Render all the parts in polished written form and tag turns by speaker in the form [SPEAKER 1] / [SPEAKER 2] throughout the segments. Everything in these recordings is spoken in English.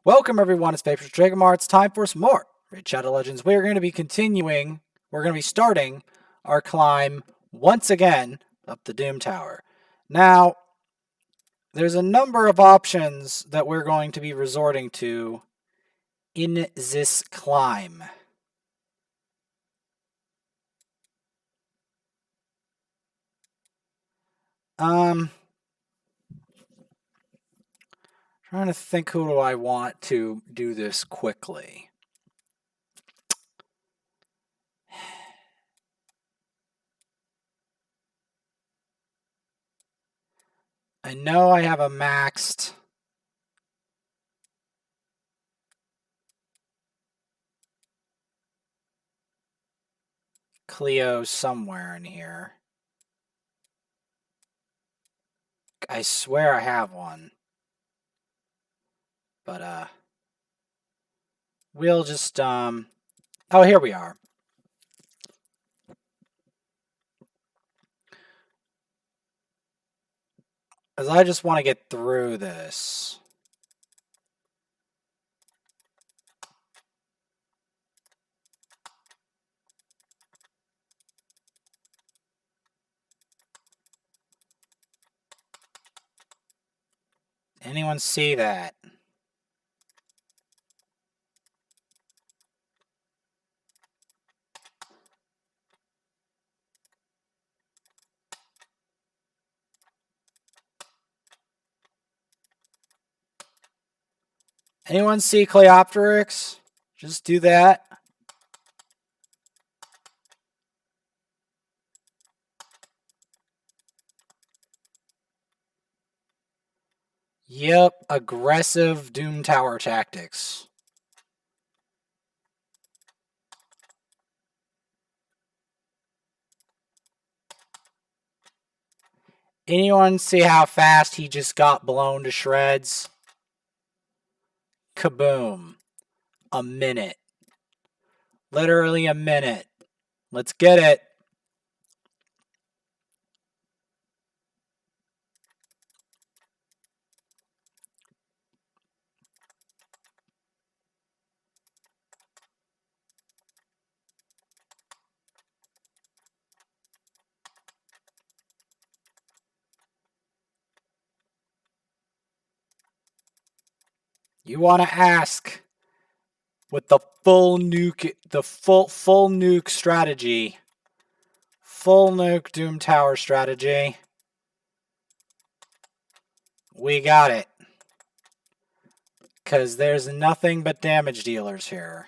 [SPEAKER 1] Welcome everyone, it's Papers Dragonmar. It's time for some more Raid Shadow Legends. We're going to be continuing, we're going to be starting our climb once again up the Doom Tower. Now, there's a number of options that we're going to be resorting to in this climb. Trying to think, who do I want to do this quickly? I know I have a maxed Cleo somewhere in here. I swear I have one. But, we'll just, oh, here we are. Because I just want to get through this. Anyone see that? Anyone see Cleopteryx? Just do that. Yep, aggressive Doom Tower tactics. Anyone see how fast he just got blown to shreds? Kaboom. A minute. Literally a minute. Let's get it. You want to ask with the full nuke, the full nuke strategy. Full nuke Doom Tower strategy. We got it. Because there's nothing but damage dealers here.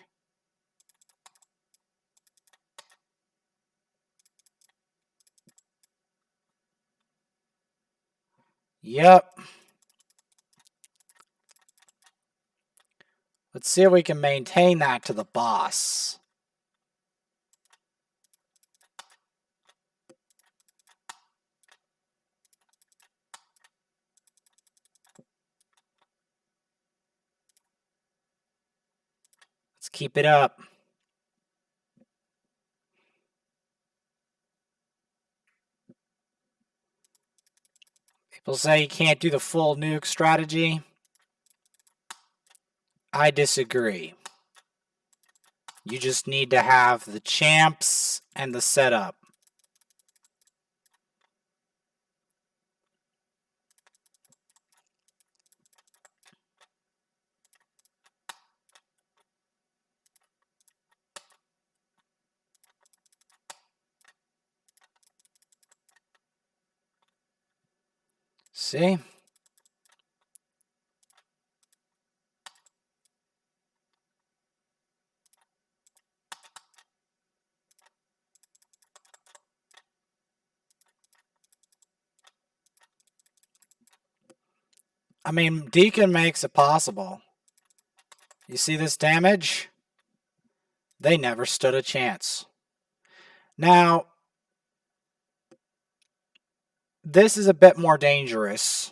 [SPEAKER 1] Yep. Let's see if we can maintain that to the boss. Let's keep it up. People say you can't do the full nuke strategy. I disagree. You just need to have the champs and the setup. See? I mean, Deacon makes it possible. You see this damage? They never stood a chance. Now, this is a bit more dangerous.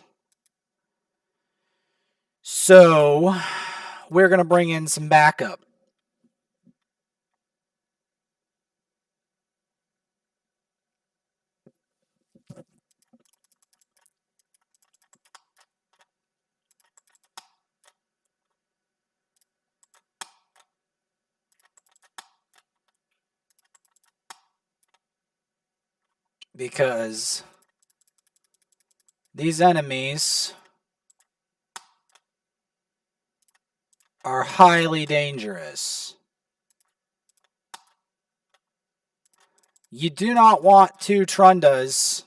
[SPEAKER 1] So, we're going to bring in some backup. because these enemies are highly dangerous. You do not want two Trundas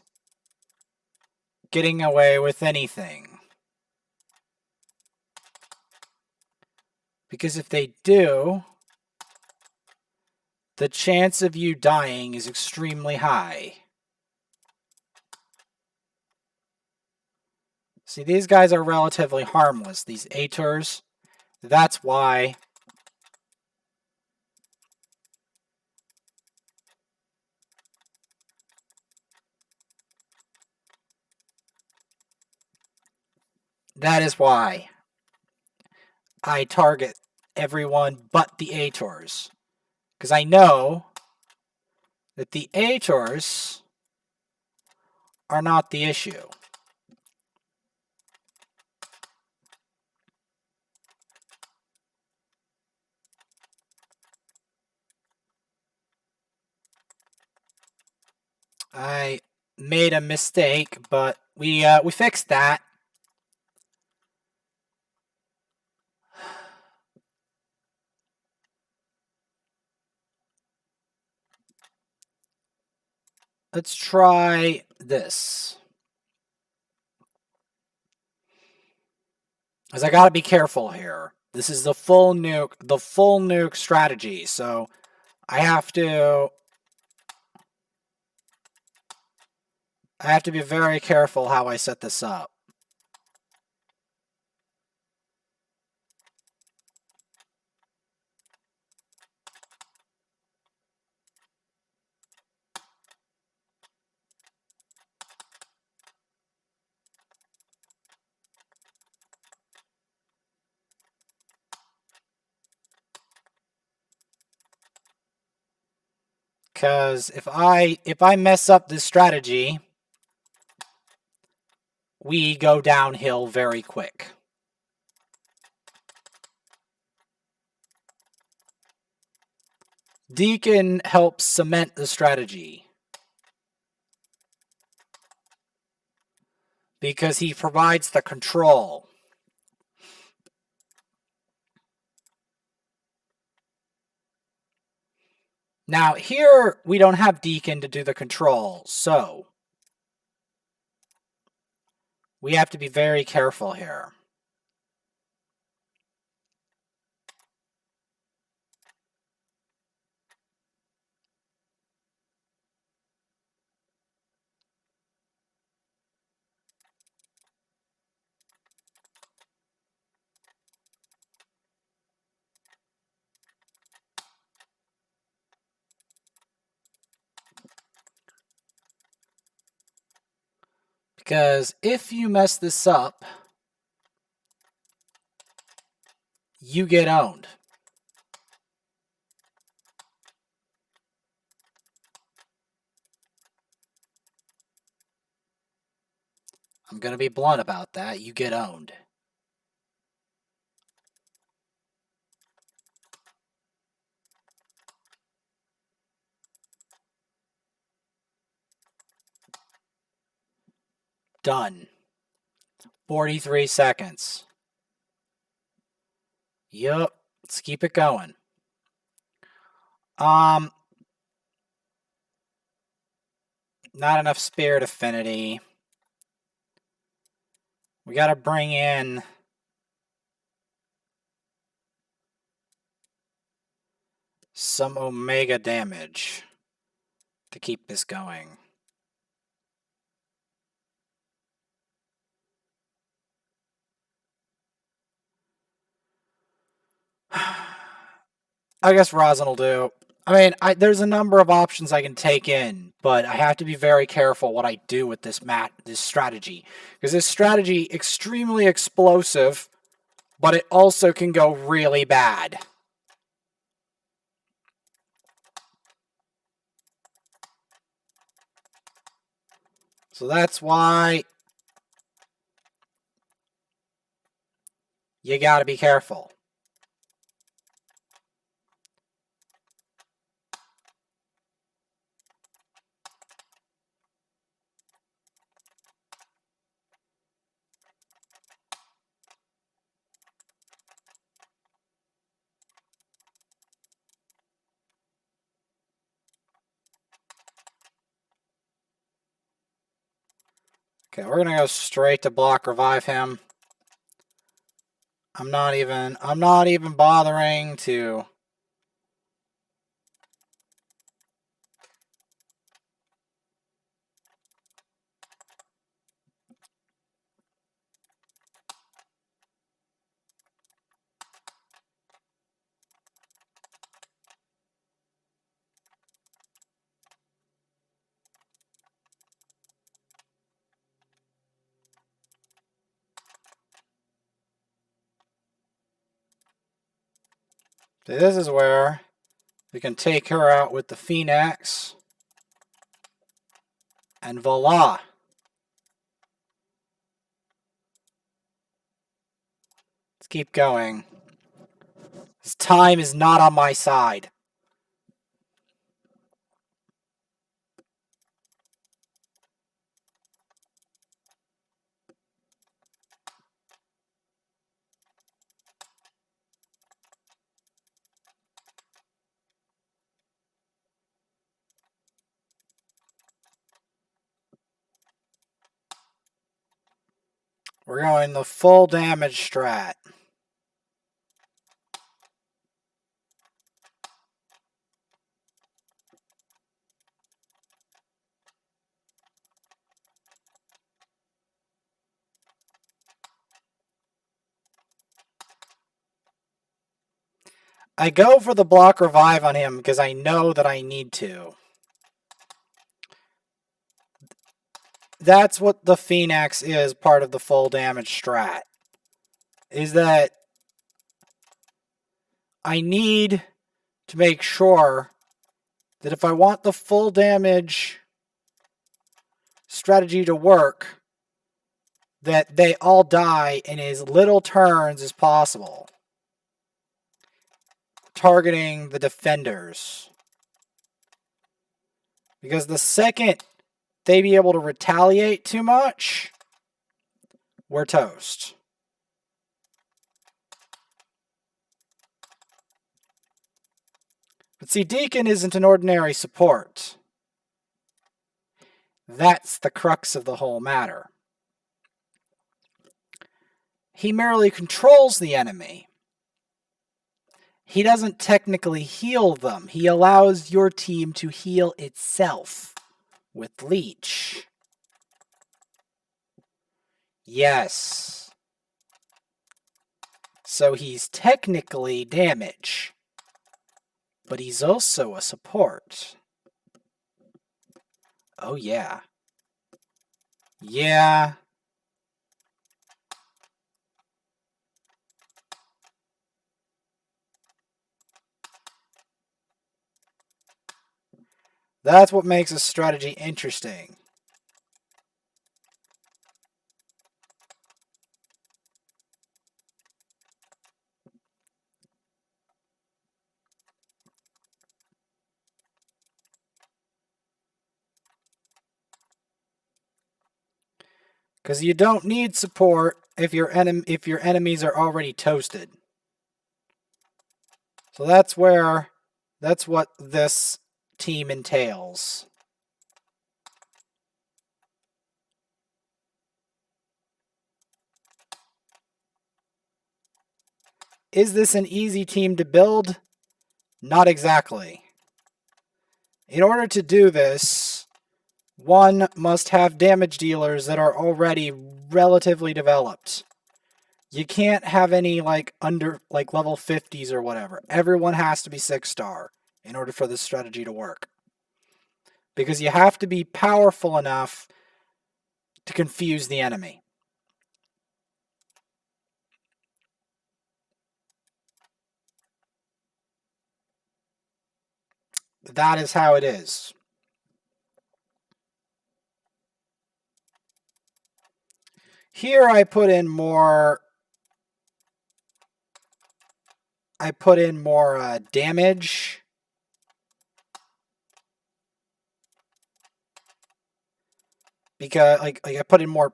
[SPEAKER 1] getting away with anything. Because if they do, the chance of you dying is extremely high. See, these guys are relatively harmless, these Aetors. That's why I target everyone but the Aetors. Because I know that the Aetors are not the issue. I made a mistake, but we fixed that. Let's try this. Because I gotta be careful here. This is the full nuke strategy, so I have to be very careful how I set this up. Because if I mess up this strategy, we go downhill very quick. Deacon helps cement the strategy. Because he provides the control. Now, here we don't have Deacon to do the control, so we have to be very careful here. Because if you mess this up, you get owned. I'm going to be blunt about that. You get owned. Done. 43 seconds. Yup. Let's keep it going. Not enough spirit affinity. We got to bring in some Omega damage to keep this going. I guess Rosin will do. I mean, there's a number of options I can take in, but I have to be very careful what I do with this strategy. Because this strategy, extremely explosive, but it also can go really bad. So that's why you gotta be careful. Okay, we're gonna go straight to block revive him. I'm not even bothering to. See, this is where we can take her out with the Phoenix. And voila. Let's keep going. This time is not on my side. We're going the full damage strat. I go for the block revive on him because I know that I need to. That's what the Phoenix is, part of the full damage strat. Is that I need to make sure that if I want the full damage strategy to work, that they all die in as little turns as possible. Targeting the defenders. Because the second they be able to retaliate too much, we're toast. But see, Deacon isn't an ordinary support. That's the crux of the whole matter. He merely controls the enemy. He doesn't technically heal them. He allows your team to heal itself with Leech. Yes. So he's technically damage, but he's also a support. Oh yeah. Yeah. That's what makes a strategy interesting. Because you don't need support if your enemies are already toasted. So that's what this team entails. Is this an easy team to build? Not exactly. In order to do this, one must have damage dealers that are already relatively developed. You can't have any under level 50s or whatever. Everyone has to be 6-star in order for this strategy to work. Because you have to be powerful enough to confuse the enemy. That is how it is. Here I put in more damage. Because I put in more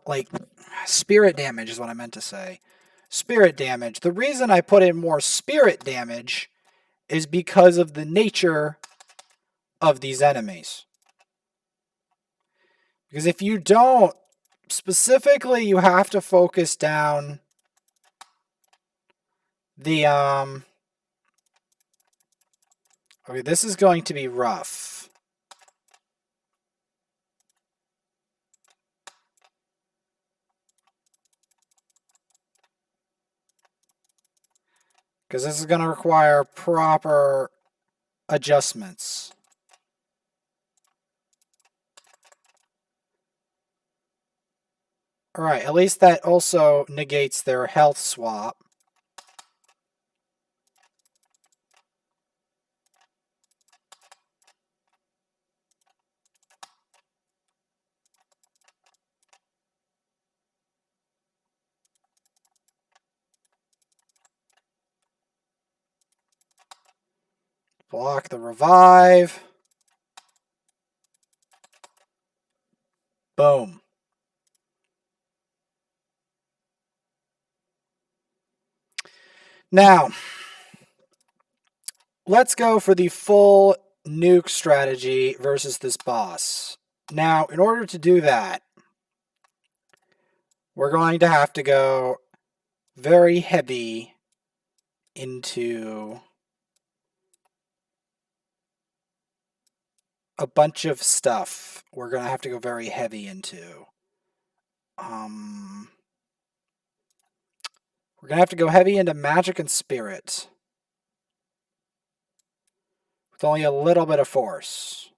[SPEAKER 1] spirit damage is what I meant to say. Spirit damage. The reason I put in more spirit damage is because of the nature of these enemies. Because if you don't specifically, you have to focus down the, okay, this is going to be rough. Because this is going to require proper adjustments. Alright, at least that also negates their health swap. Block the revive. Boom. Now, let's go for the full nuke strategy versus this boss. Now, in order to do that, we're going to have to go very heavy into a bunch of stuff. We're going to have to go very heavy into. We're going to have to go heavy into magic and spirit. With only a little bit of force.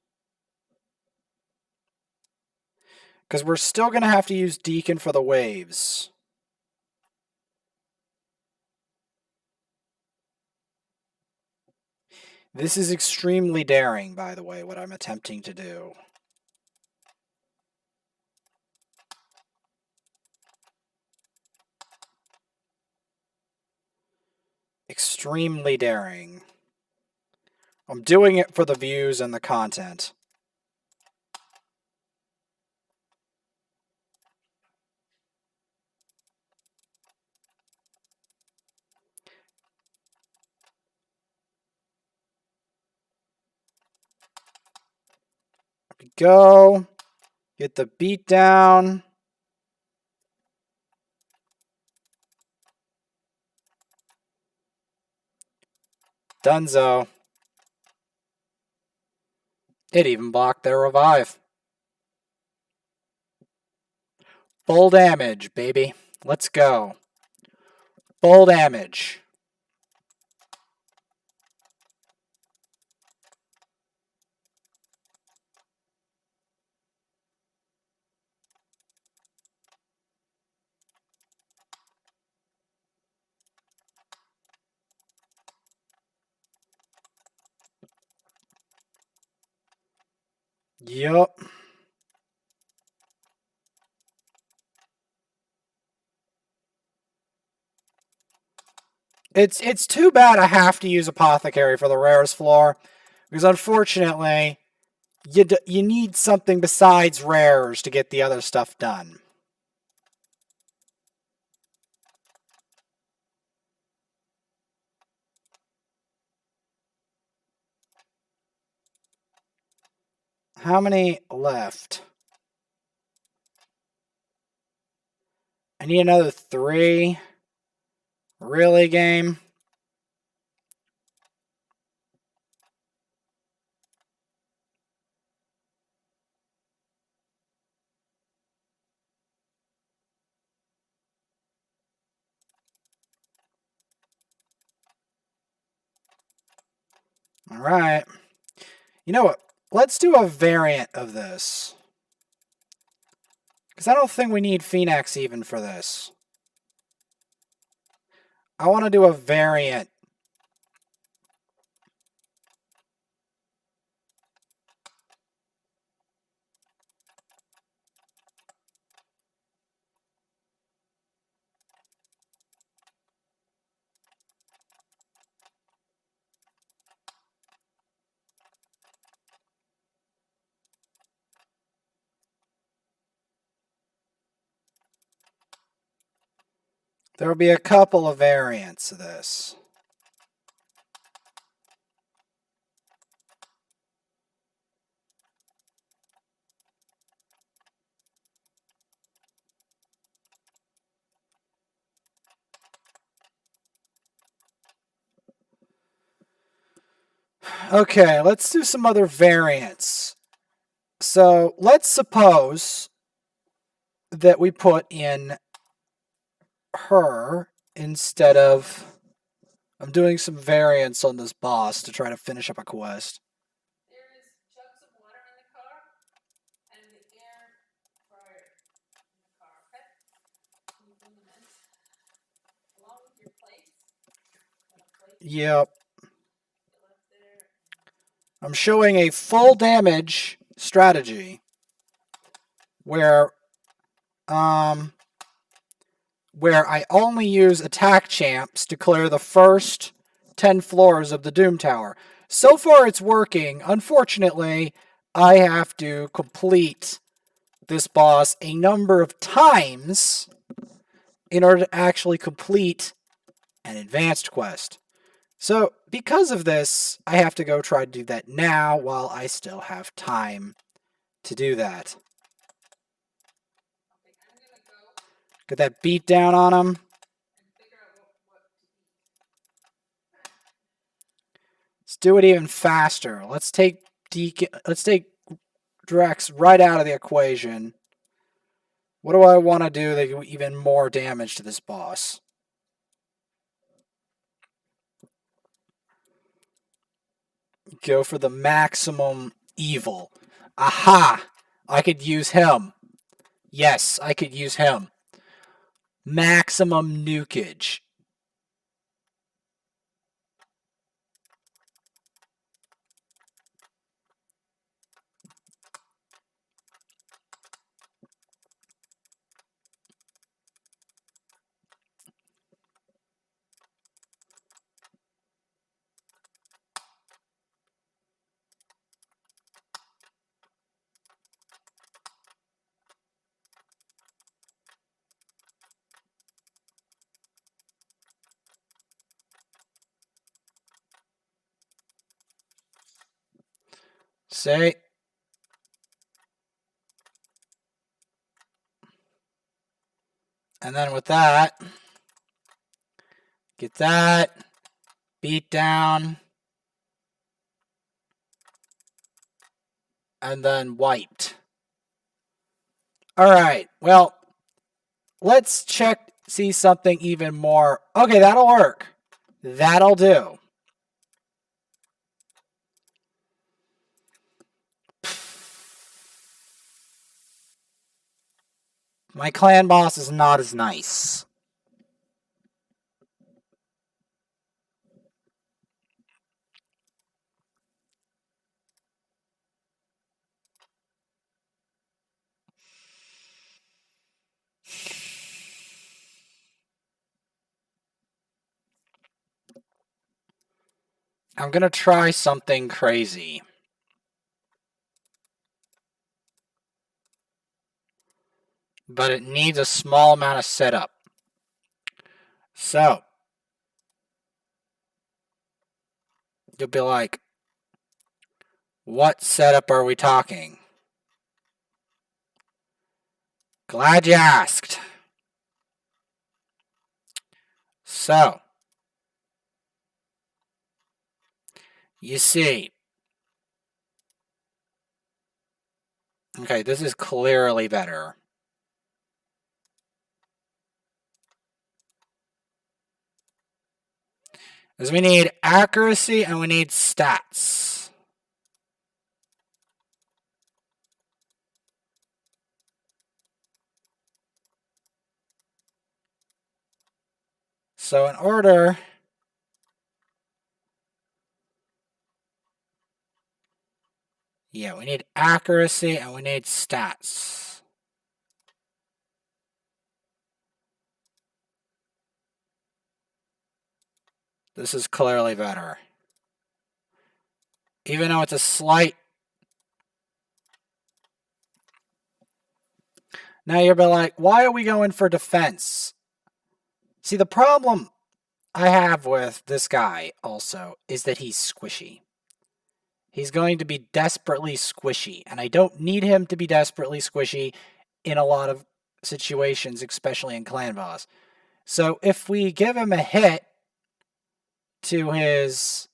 [SPEAKER 1] Because we're still going to have to use Deacon for the waves. This is extremely daring, by the way, what I'm attempting to do. Extremely daring. I'm doing it for the views and the content. There we go. Get the beat down. Dunzo. It even blocked their revive. Full damage, baby. Let's go. Full damage. Yup. It's too bad I have to use Apothecary for the rarest floor, because unfortunately, you need something besides rares to get the other stuff done. How many left? I need another 3. Really, game? Alright. You know what? Let's do a variant of this. Because I don't think we need Phoenix even for this. I want to do a variant. There will be a couple of variants of this. Okay, let's do some other variants. So let's suppose that we put in her instead of... I'm doing some variants on this boss to try to finish up a quest.
[SPEAKER 2] There is jugs of water in the car and the air fryer in the car, okay? Can you bring them in? Along with your plates.
[SPEAKER 1] Yep. I'm showing a full damage strategy where I only use attack champs to clear the first 10 floors of the Doom Tower. So far it's working. Unfortunately, I have to complete this boss a number of times in order to actually complete an advanced quest. So, because of this, I have to go try to do that now while I still have time to do that. Get that beat down on him. Let's do it even faster. Let's take Drex right out of the equation. What do I want to do to do even more damage to this boss? Go for the maximum evil. Aha! I could use him. Yes, I could use him. Maximum nukage. Say. And then with that, get that. Beat down. And then wiped. Alright, well, let's see something even more. Okay, that'll work. That'll do. My clan boss is not as nice. I'm gonna try something crazy. But it needs a small amount of setup. So, you'll be like, what setup are we talking? Glad you asked. So, you see. Okay, this is clearly better. Because we need accuracy and we need stats. So in order... Yeah, we need accuracy and we need stats. This is clearly better. Even though it's a slight... Now you'll be like, why are we going for defense? See, the problem I have with this guy also is that he's squishy. He's going to be desperately squishy, and I don't need him to be desperately squishy in a lot of situations, especially in Clanboss. So if we give him a hit to his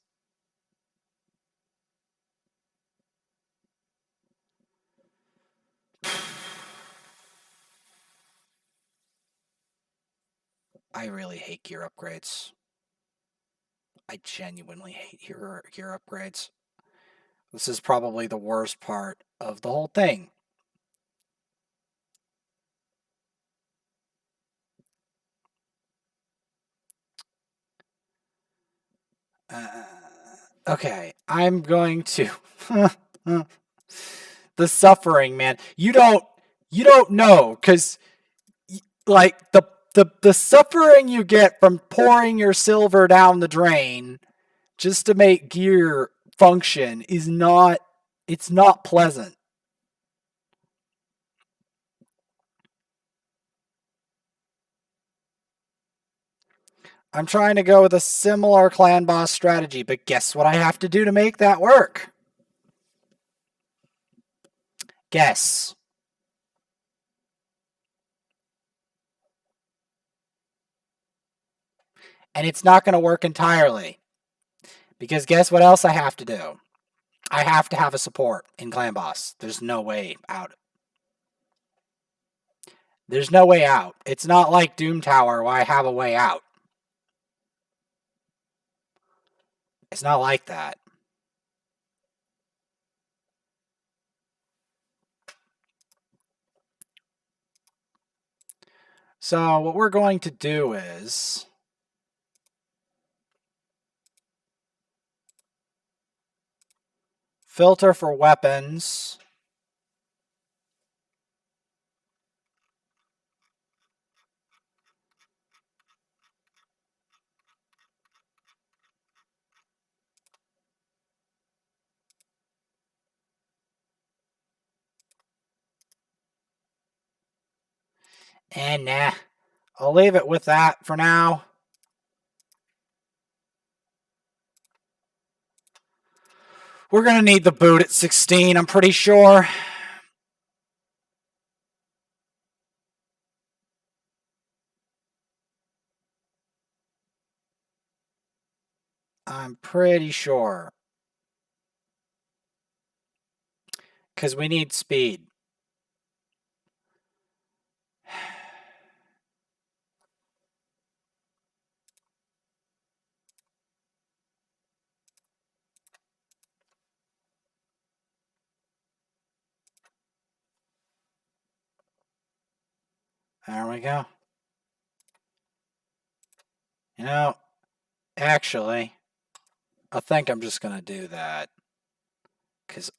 [SPEAKER 1] I really hate gear upgrades. I genuinely hate gear upgrades. This is probably the worst part of the whole thing. Okay, I'm going to the suffering, man. You don't know cuz like the suffering you get from pouring your silver down the drain just to make gear function is not it's not pleasant. I'm trying to go with a similar Clanboss strategy, but guess what I have to do to make that work? Guess. And it's not going to work entirely. Because guess what else I have to do? I have to have a support in Clanboss. There's no way out. There's no way out. It's not like Doom Tower where I have a way out. It's not like that. So what we're going to do is filter for weapons. And nah, I'll leave it with that for now. We're going to need the boot at 16, I'm pretty sure. I'm pretty sure. Because we need speed. There we go. You know, actually, I think I'm just going to do that. Because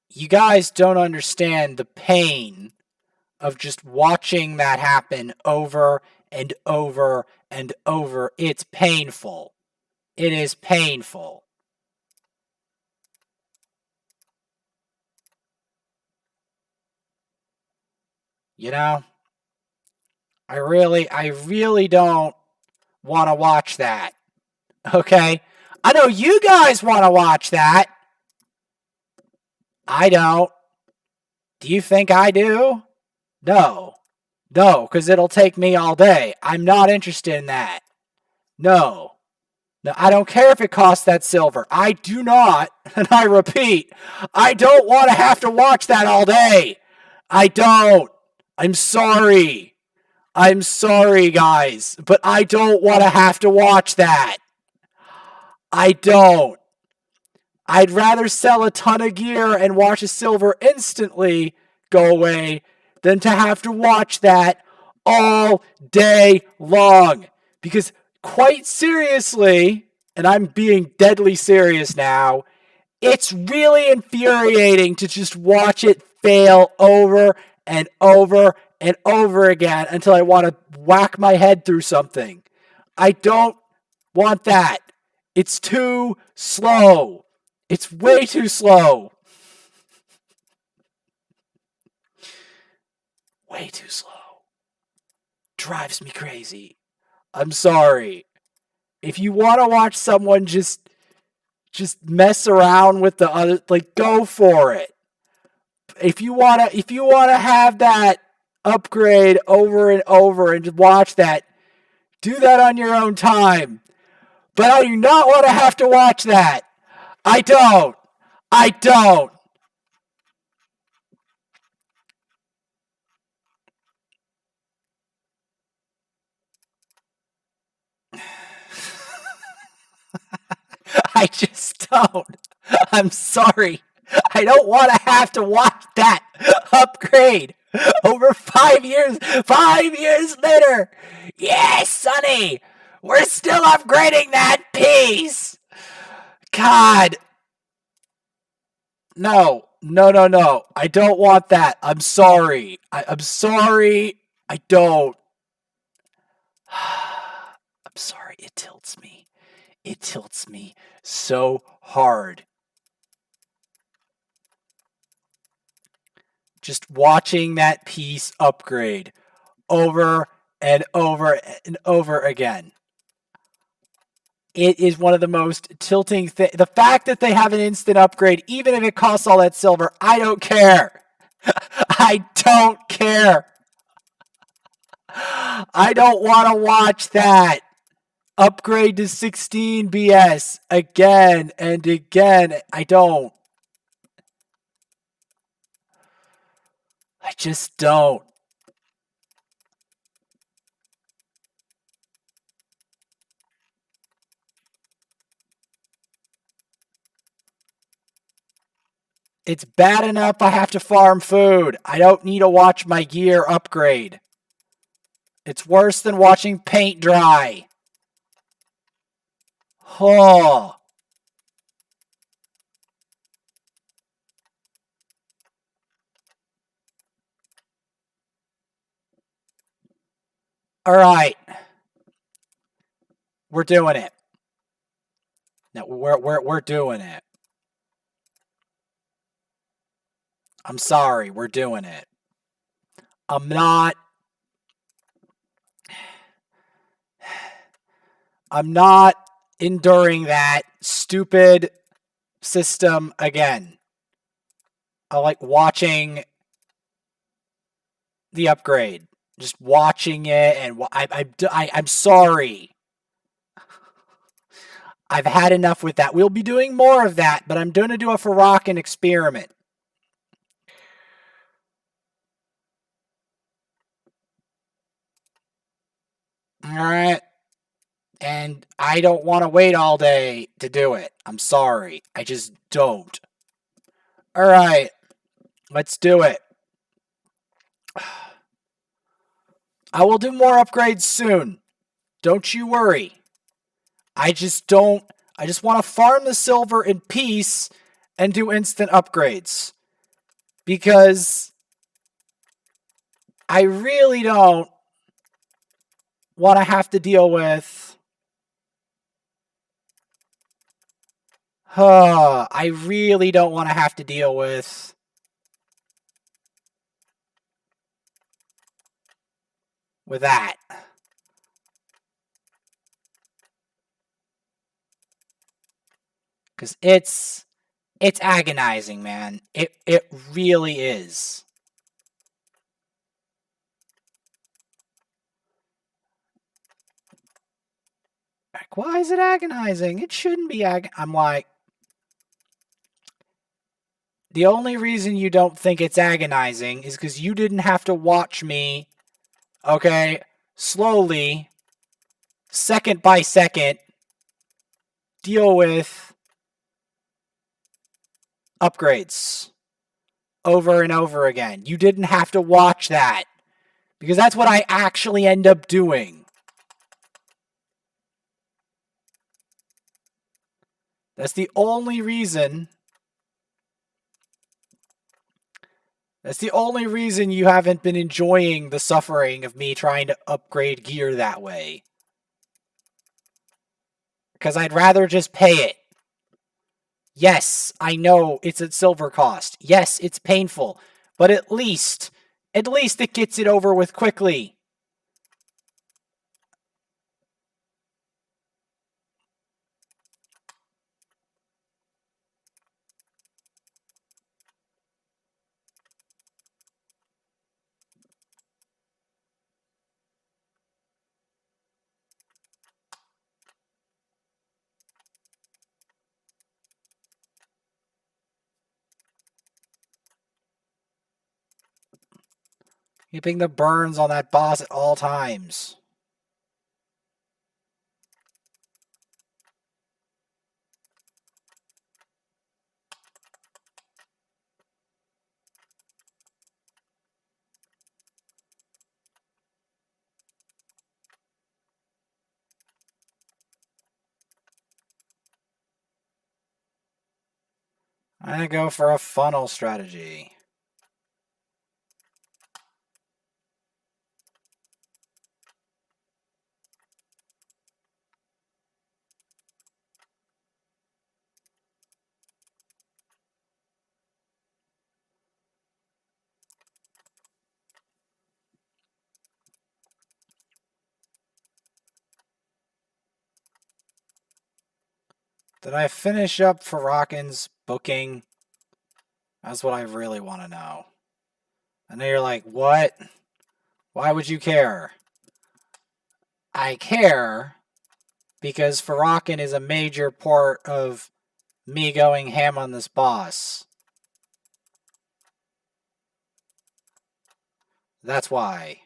[SPEAKER 1] you guys don't understand the pain of just watching that happen over and over and over. It's painful. It is painful. You know? I really don't want to watch that. Okay? I know you guys want to watch that. I don't. Do you think I do? No. No, because it'll take me all day. I'm not interested in that. No. No, I don't care if it costs that silver. I do not, and I repeat, I don't want to have to watch that all day. I don't. I'm sorry. I'm sorry, guys, but I don't want to have to watch that. I don't. I'd rather sell a ton of gear and watch a silver instantly go away than to have to watch that all day long. Because, quite seriously, and I'm being deadly serious now, it's really infuriating to just watch it fail over and over and over again until I want to whack my head through something. I don't want that. It's too slow. It's way too slow. Way too slow. Drives me crazy. I'm sorry. If you want to watch someone just mess around with the other, like, go for it. If you wanna have that upgrade over and over and just watch that, do that on your own time. But I do not want to have to watch that. I don't. I don't. I just don't. I'm sorry. I don't want to have to watch that upgrade over 5 years. 5 years later. Yes, Sonny. We're still upgrading that piece. God. No. No, no, no. I don't want that. I'm sorry. I'm sorry. I don't. I'm sorry. It tilts me. It tilts me so hard. Just watching that piece upgrade over and over and over again. It is one of the most tilting things. The fact that they have an instant upgrade, even if it costs all that silver, I don't care. I don't care. I don't want to watch that. Upgrade to 16 BS again and again. I don't. I just don't. It's bad enough I have to farm food. I don't need to watch my gear upgrade. It's worse than watching paint dry. Oh. All right. We're doing it. No, we're doing it. I'm sorry, we're doing it. I'm not enduring that stupid system again. I like watching the upgrade. Just watching it, and I'm sorry. I've had enough with that. We'll be doing more of that, but I'm going to do a Farrakhan experiment. All right. And I don't want to wait all day to do it. I'm sorry. I just don't. All right. Let's do it. I will do more upgrades soon. Don't you worry. I just don't. I just want to farm the silver in peace and do instant upgrades. Because I really don't want to have to deal with. I really don't want to have to deal with that. Because it's agonizing, man. It really is. Like, why is it agonizing? It shouldn't be I'm like, the only reason you don't think it's agonizing is because you didn't have to watch me, okay, slowly, second by second, deal with upgrades over and over again. You didn't have to watch that. Because that's what I actually end up doing. That's the only reason. That's the only reason you haven't been enjoying the suffering of me trying to upgrade gear that way. Because I'd rather just pay it. Yes, I know it's at silver cost. Yes, it's painful. But at least it gets it over with quickly. Keeping the burns on that boss at all times. I'm going to go for a funnel strategy. Did I finish up Farrakhan's booking? That's what I really want to know. And then you're like, what? Why would you care? I care because Farrakhan is a major part of me going ham on this boss. That's why.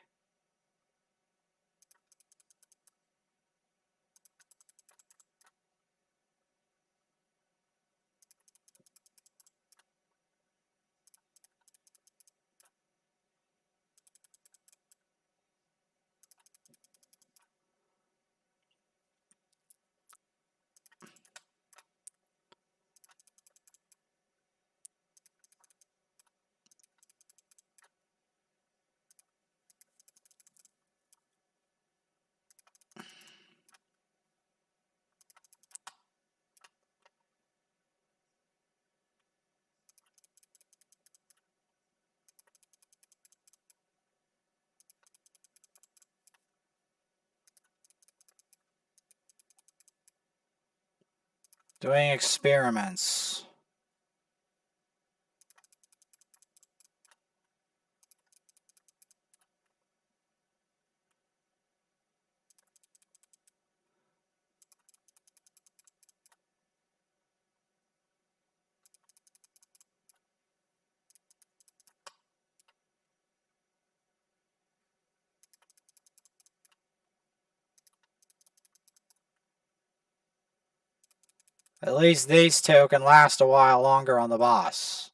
[SPEAKER 1] Doing experiments. At least these two can last a while longer on the boss.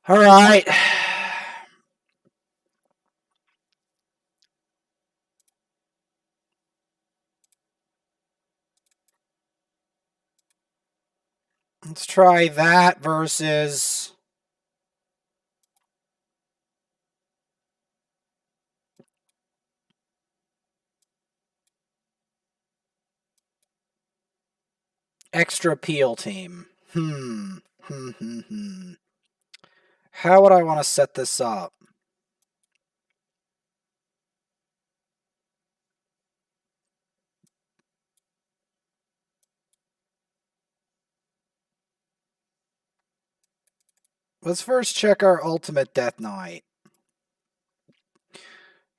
[SPEAKER 1] Alright. Let's try that versus... Extra peel team. How would I want to set this up? Let's first check our ultimate Death Knight.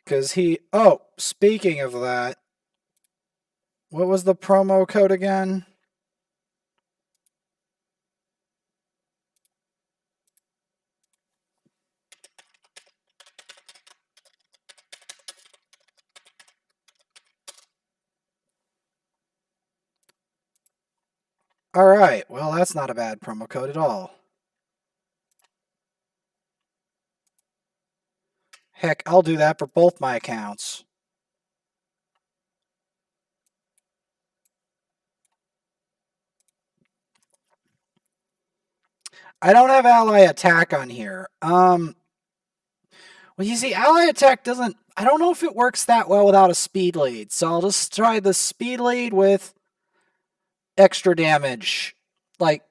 [SPEAKER 1] Because he... Oh, speaking of that, what was the promo code again? Alright, well, that's not a bad promo code at all. Heck, I'll do that for both my accounts. I don't have ally attack on here. Well, you see, ally attack doesn't... I don't know if it works that well without a speed lead, so I'll just try the speed lead with extra damage. Like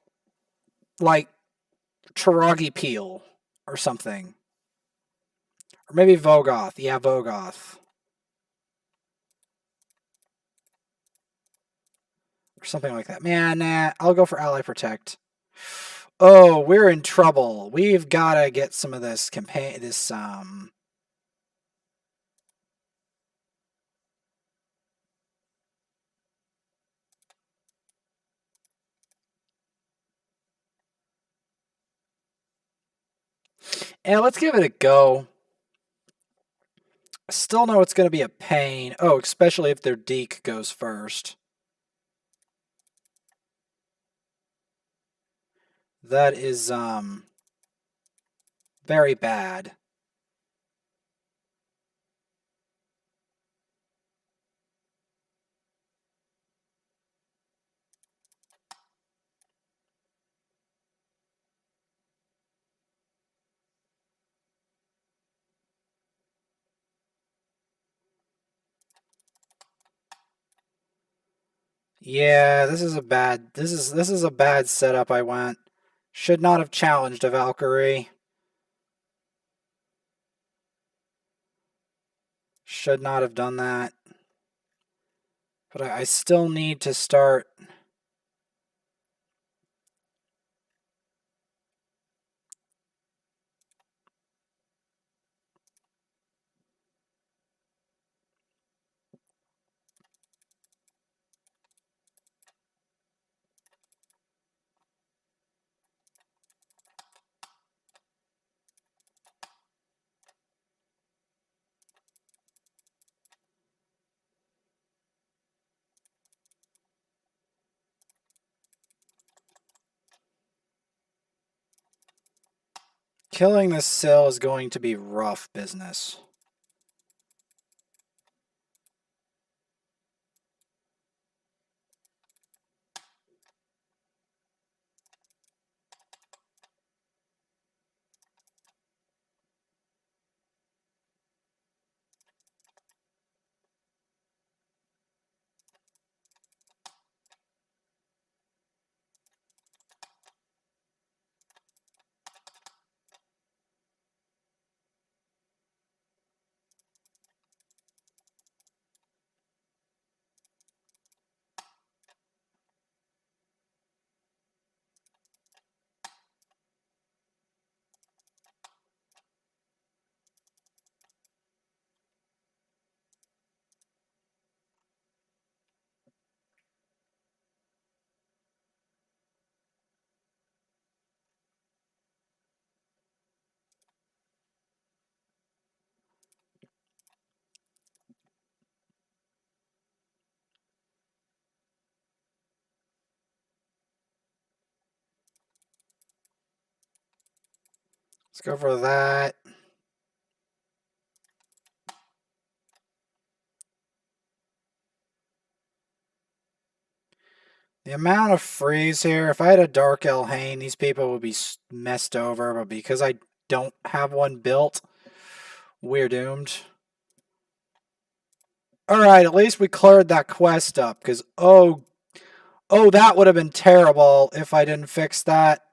[SPEAKER 1] Chiragi Peel or something. Or maybe Vogoth. Yeah, Vogoth. Or something like that. Man, nah, I'll go for Ally Protect. Oh, we're in trouble. We've got to get some of this and let's give it a go. I still know it's going to be a pain. Oh, especially if their Deke goes first. That is very bad. Yeah, this is a bad this is a bad setup I went. Should not have challenged a Valkyrie. Should not have done that. But I still need to start. Killing this sill is going to be rough business. Let's go for that. The amount of freeze here, if I had a Dark Elhain, these people would be messed over, but because I don't have one built, we're doomed. Alright, at least we cleared that quest up, because oh, that would have been terrible if I didn't fix that.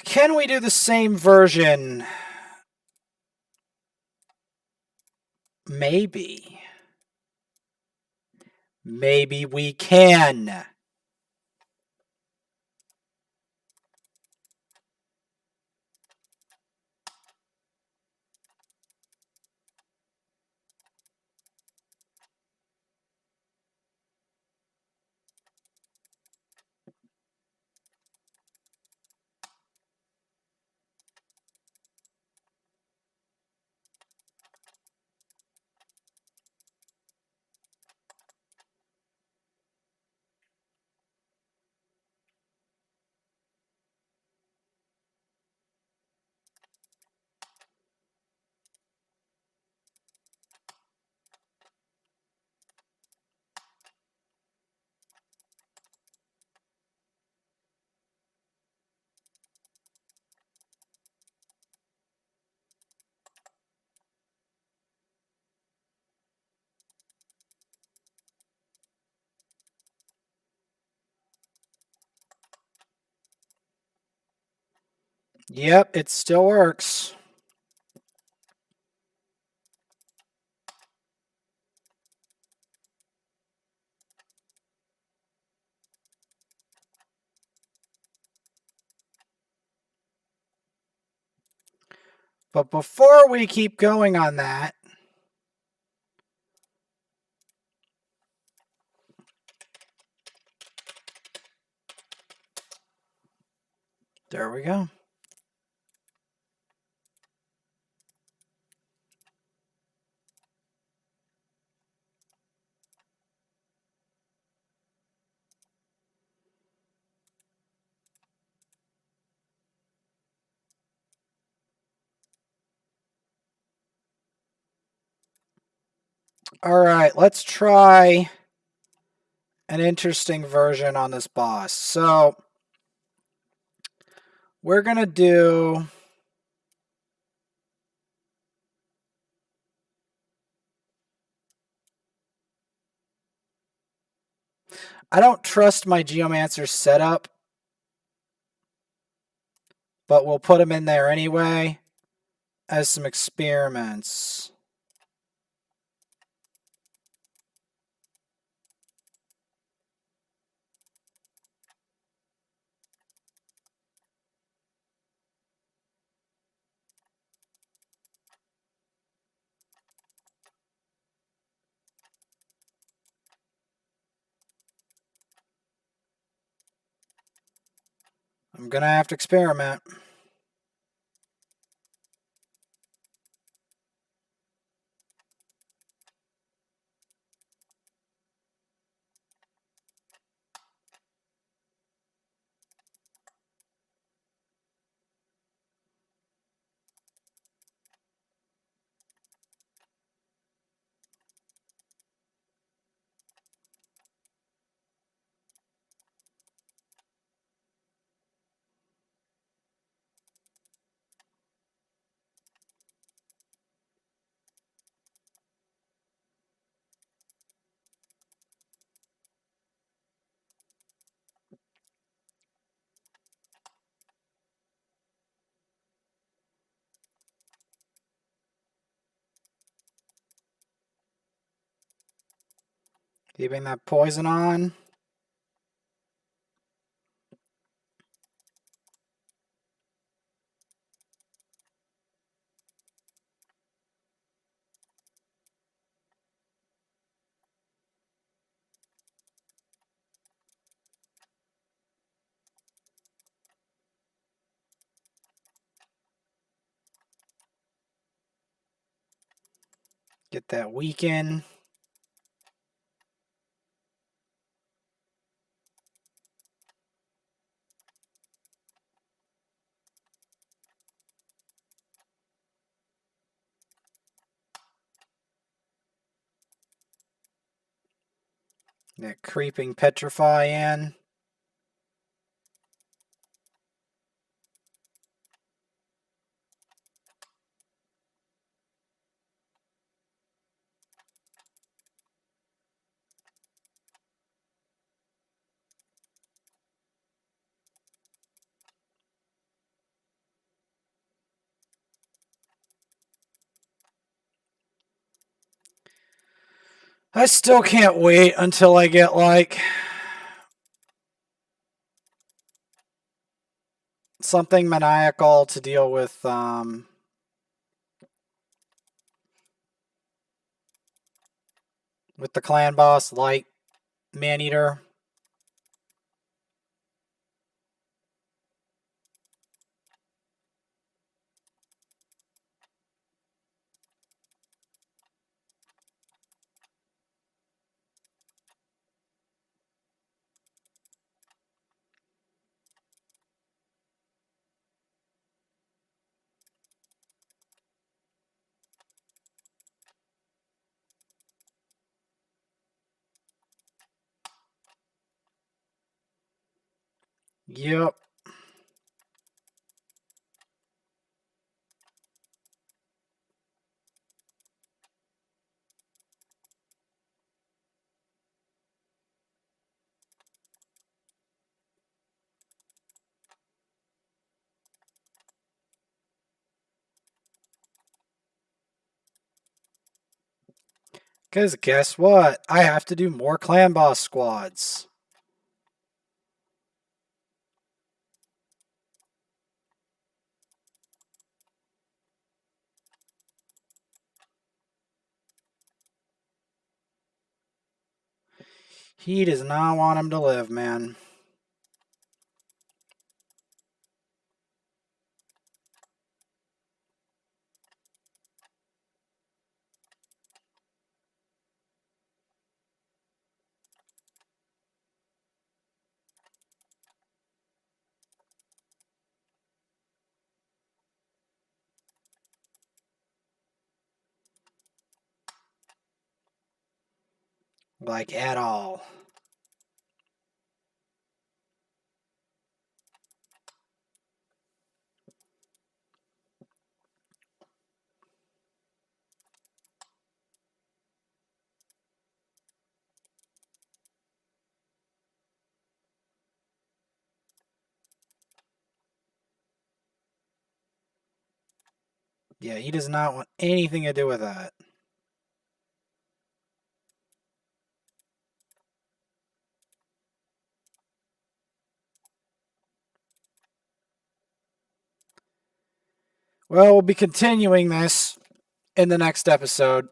[SPEAKER 1] Can we do the same version? Maybe. Maybe we can. Yep, it still works. But before we keep going on that, there we go. All right, let's try an interesting version on this boss. So we're going to do... I don't trust my Geomancer setup, but we'll put them in there anyway as some experiments. I'm going to have to experiment. Keeping that poison on. Get that weaken. That creeping petrify in. I still can't wait until I get like something maniacal to deal with the Clanboss light Maneater. Yep. Because guess what? I have to do more Clanboss squads. He does not want him to live, man. Like, at all. Yeah, he does not want anything to do with that. Well, we'll be continuing this in the next episode.